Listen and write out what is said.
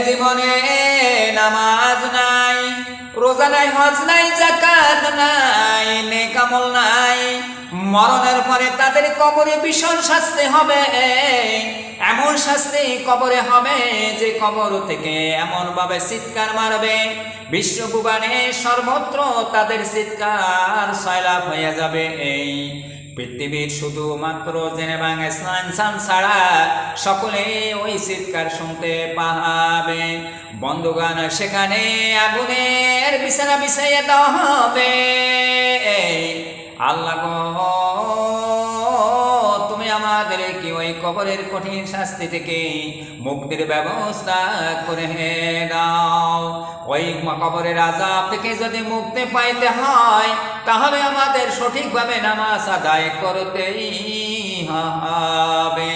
জীবনে নামাজ নাই, রোজা নাই, হজ নাই, যাকাত নাই, নেক আমল নাই, মরণের পরে তাদের কবরে ভীষণ শাস্তি হবে। এমন শাস্তি কবরে হবে যে কবর থেকে এমন ভাবে চিৎকার মারবে, বিশ্বভুবনে সর্বত্র তাদের চিৎকার সয়লাভ হয়ে যাবে। এই পৃথিবীর শুধুমাত্র জেনেভা ইসলাম ছাড়া সকলে ওই চিৎকার শুনতে পাবে। বন্ধুগণ, সেখানে আগুনের বিছানা বিছাইয়ে দেওয়া হবে। আল্লাহ গো, তুমি আমাদের কি ওই কবরের কঠিন শাস্তি থেকে মুক্তির ব্যবস্থা করে দাও। ওই কবরের আযাব থেকে যদি মুক্তি পাইতে হয় তাহলে আমাদের সঠিকভাবে নামাজ আদায় করতেই হবে।